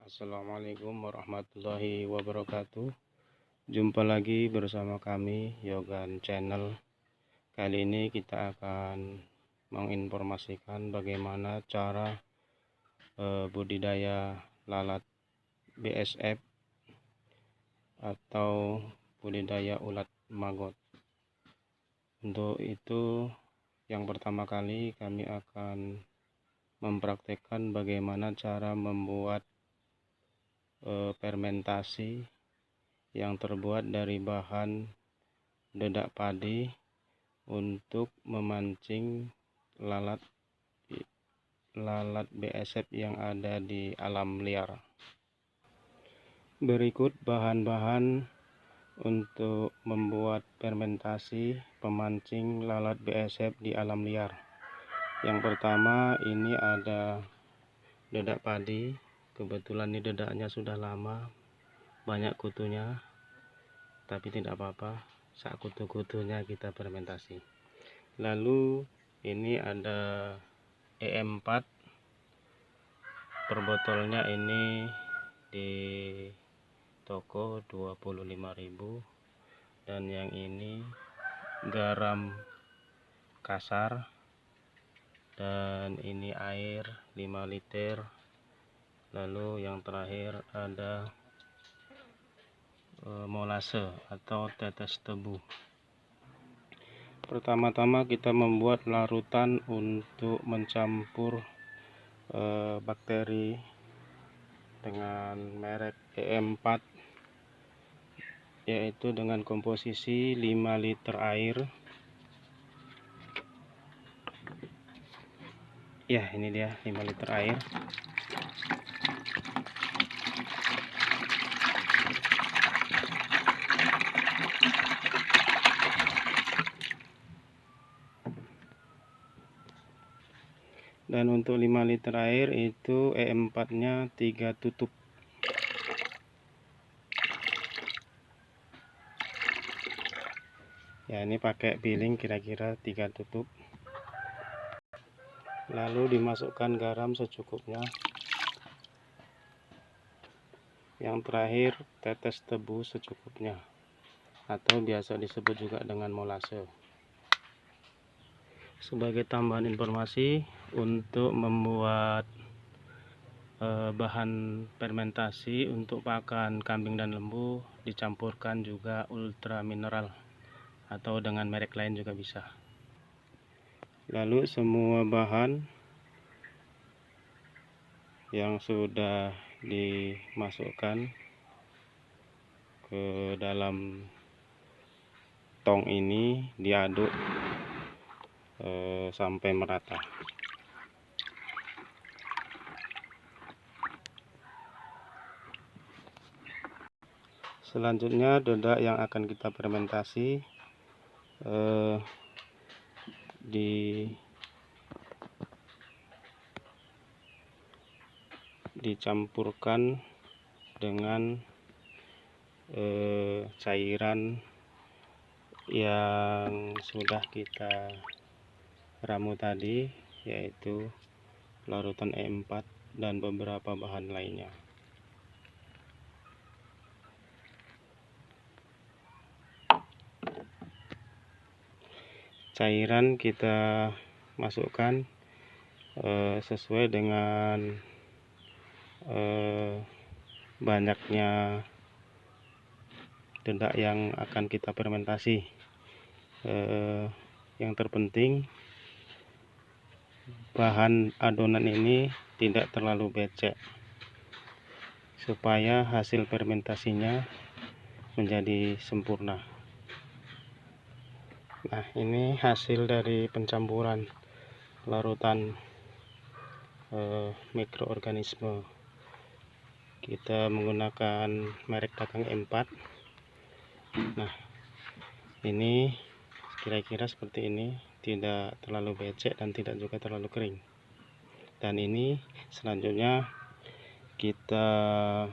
Assalamualaikum warahmatullahi wabarakatuh. Jumpa lagi bersama kami Yogan Channel. Kali ini kita akan menginformasikan bagaimana cara budidaya lalat BSF atau budidaya ulat maggot. Untuk itu, yang pertama kali kami akan mempraktekkan bagaimana cara membuat fermentasi yang terbuat dari bahan dedak padi untuk memancing lalat BSF yang ada di alam liar. Berikut bahan-bahan untuk membuat fermentasi pemancing lalat BSF di alam liar. Yang pertama, ini ada dedak padi. Kebetulan ini dedaknya sudah lama, banyak kutunya, tapi tidak apa-apa, saat kutu-kutunya kita fermentasi. Lalu ini ada EM4, per botolnya ini di toko 25.000, dan yang ini garam kasar, dan ini air 5 liter. Lalu yang terakhir ada molase atau tetes tebu. Pertama-tama kita membuat larutan untuk mencampur bakteri dengan merek EM4, yaitu dengan komposisi 5 liter air. Ya, ini dia 5 liter air. Dan untuk 5 liter air itu EM4 nya 3 tutup. Ya, ini pakai piling kira-kira 3 tutup. Lalu dimasukkan garam secukupnya. Yang terakhir tetes tebu secukupnya, atau biasa disebut juga dengan molase. Sebagai tambahan informasi, untuk membuat bahan fermentasi untuk pakan kambing dan lembu dicampurkan juga ultra mineral, atau dengan merek lain juga bisa. Lalu semua bahan yang sudah dimasukkan ke dalam tong ini diaduk sampai merata. Selanjutnya dedak yang akan kita fermentasi dicampurkan dengan cairan yang sudah kita ramu tadi, yaitu larutan EM4 dan beberapa bahan lainnya. Cairan kita masukkan sesuai dengan banyaknya dedak yang akan kita fermentasi. Yang terpenting bahan adonan ini tidak terlalu becek, supaya hasil fermentasinya menjadi sempurna. Nah, ini hasil dari pencampuran larutan mikroorganisme. Kita menggunakan merek dagang E4. Nah, ini kira-kira seperti ini, tidak terlalu becek dan tidak juga terlalu kering. Dan ini selanjutnya kita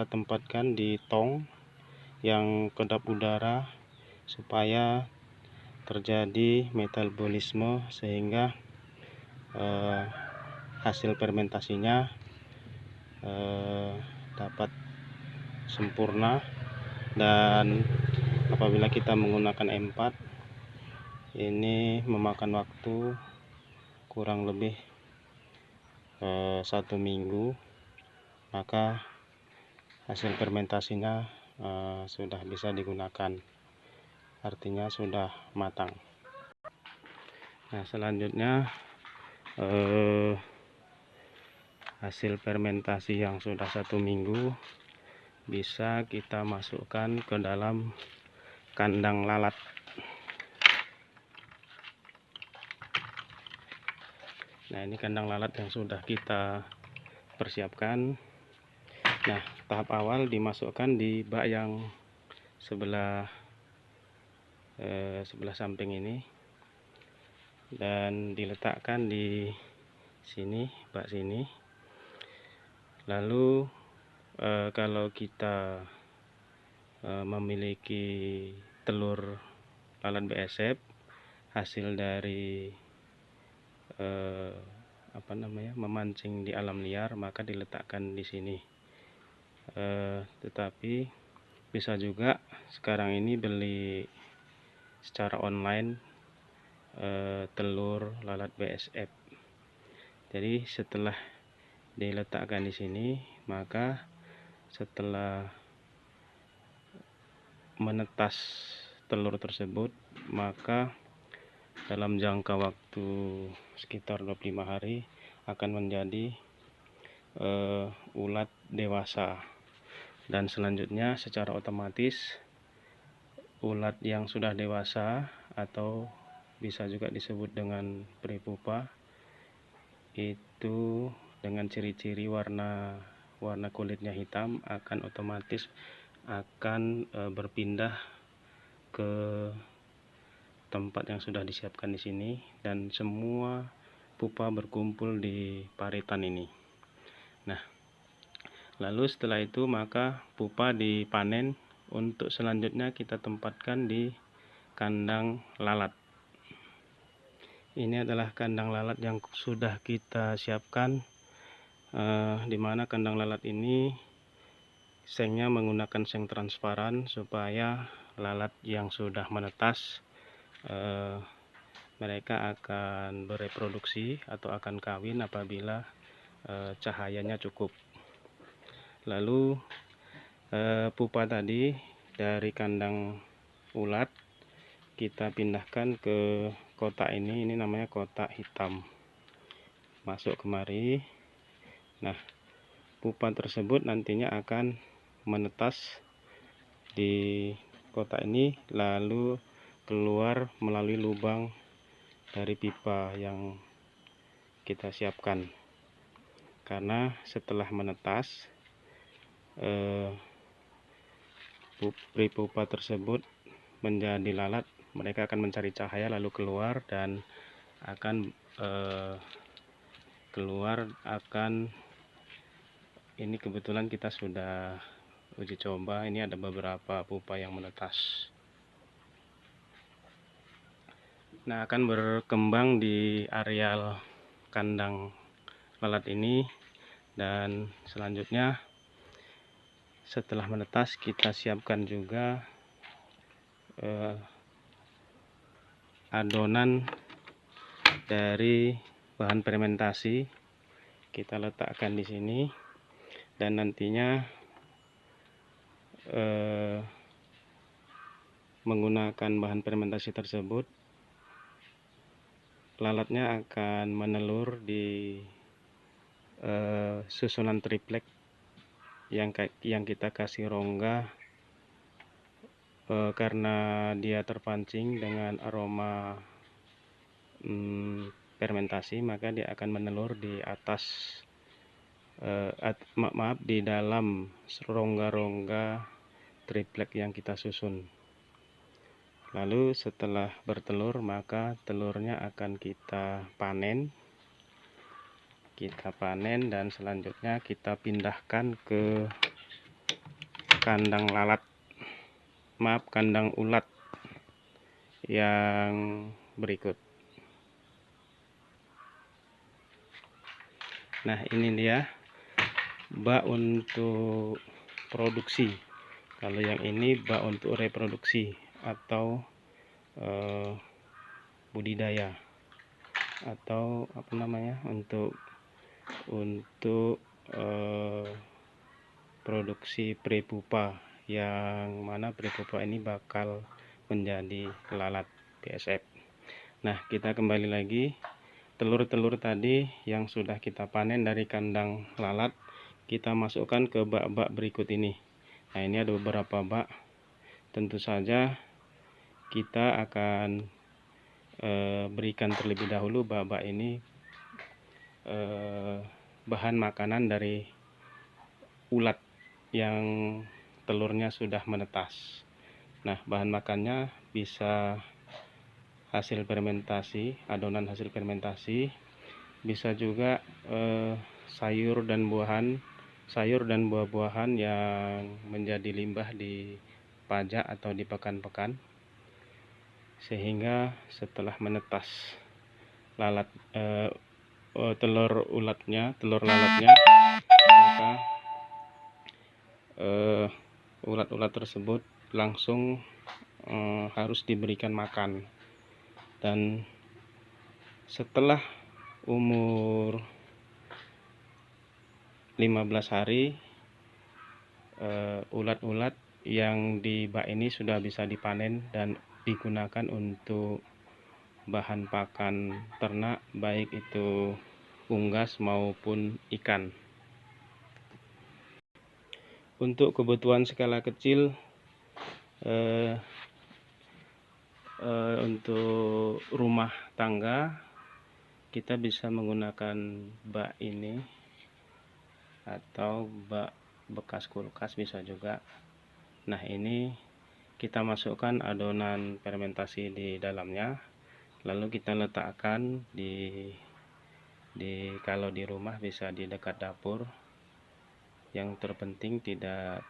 tempatkan di tong yang kedap udara supaya terjadi metabolisme, sehingga hasil fermentasinya dapat sempurna. Dan apabila kita menggunakan M4, ini memakan waktu kurang lebih 1 minggu, maka hasil fermentasinya sudah bisa digunakan, artinya sudah matang. Nah, selanjutnya hasil fermentasi yang sudah 1 minggu bisa kita masukkan ke dalam kandang lalat. Nah, ini kandang lalat yang sudah kita persiapkan. Nah, tahap awal dimasukkan di bak yang sebelah samping ini, dan diletakkan di sini, bak sini. Lalu kalau kita memiliki telur lalat BSF hasil dari memancing di alam liar, maka diletakkan di sini. Tetapi bisa juga sekarang ini beli secara online telur lalat BSF. Jadi setelah diletakkan di sini, maka setelah menetas telur tersebut, maka dalam jangka waktu sekitar 25 hari akan menjadi ulat dewasa. Dan selanjutnya secara otomatis ulat yang sudah dewasa, atau bisa juga disebut dengan prepupa, itu dengan ciri-ciri warna kulitnya hitam, akan otomatis akan berpindah ke tempat yang sudah disiapkan di sini, dan semua pupa berkumpul di paritan ini. Nah, lalu setelah itu maka pupa dipanen untuk selanjutnya kita tempatkan di kandang lalat. Ini adalah kandang lalat yang sudah kita siapkan, di mana kandang lalat ini sengnya menggunakan seng transparan supaya lalat yang sudah menetas mereka akan bereproduksi atau akan kawin apabila cahayanya cukup. Lalu pupa tadi dari kandang ulat kita pindahkan ke kotak ini namanya kotak hitam, masuk kemari. Nah, pupa tersebut nantinya akan menetas di kotak ini, lalu keluar melalui lubang dari pipa yang kita siapkan. Karena setelah menetas pupa tersebut menjadi lalat, mereka akan mencari cahaya lalu keluar, dan akan ini kebetulan kita sudah uji coba, ini ada beberapa pupa yang menetas. Nah, akan berkembang di areal kandang lalat ini, dan selanjutnya setelah menetas kita siapkan juga adonan dari bahan fermentasi, kita letakkan di sini, dan nantinya menggunakan bahan fermentasi tersebut lalatnya akan menelur di susunan triplek yang kita kasih rongga. Karena dia terpancing dengan aroma fermentasi, maka dia akan menelur di atas di dalam rongga-rongga triplek yang kita susun. Lalu setelah bertelur, maka telurnya akan kita panen. Dan selanjutnya kita pindahkan ke kandang kandang ulat yang berikut. Nah, ini dia bak untuk produksi. Kalau yang ini bak untuk reproduksi atau budidaya, atau apa namanya, untuk produksi prepupa, yang mana prepupa ini bakal menjadi lalat BSF. Nah, kita kembali lagi, telur-telur tadi yang sudah kita panen dari kandang lalat kita masukkan ke bak-bak berikut ini. Nah, ini ada beberapa bak. Tentu saja kita akan berikan terlebih dahulu bak-bak ini bahan makanan dari ulat yang telurnya sudah menetas. Nah, bahan makannya bisa hasil fermentasi, adonan hasil fermentasi, bisa juga sayur dan buah-buahan yang menjadi limbah di pajak atau di pekan-pekan, sehingga setelah menetas lalat telur lalatnya, maka ulat-ulat tersebut langsung harus diberikan makan. Dan setelah umur 15 hari ulat-ulat yang di bak ini sudah bisa dipanen dan digunakan untuk bahan pakan ternak, baik itu unggas maupun ikan. Untuk kebutuhan skala kecil, untuk rumah tangga, kita bisa menggunakan bak ini atau bak bekas kulkas bisa juga. Nah, ini kita masukkan adonan fermentasi di dalamnya, lalu kita letakkan kalau di rumah bisa di dekat dapur. Yang terpenting tidak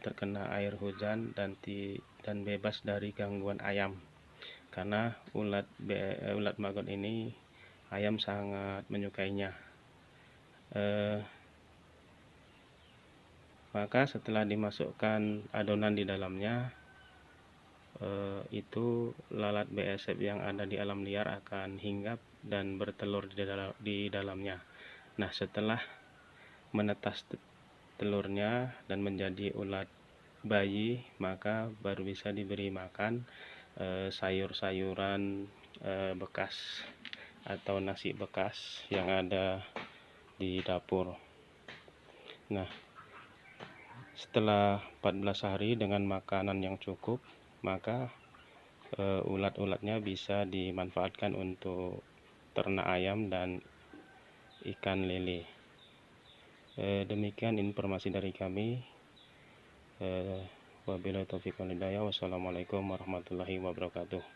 terkena air hujan dan bebas dari gangguan ayam, karena ulat maggot ini ayam sangat menyukainya. Maka setelah dimasukkan adonan di dalamnya, itu lalat BSF yang ada di alam liar akan hinggap dan bertelur di dalamnya. Nah, setelah menetas telurnya dan menjadi ulat bayi, maka baru bisa diberi makan sayur-sayuran bekas atau nasi bekas yang ada di dapur. Nah, setelah 14 hari dengan makanan yang cukup, maka ulat-ulatnya bisa dimanfaatkan untuk ternak ayam dan ikan lele. Demikian informasi dari kami. Wabillahi taufiq wal hidayah. Wassalamualaikum warahmatullahi wabarakatuh.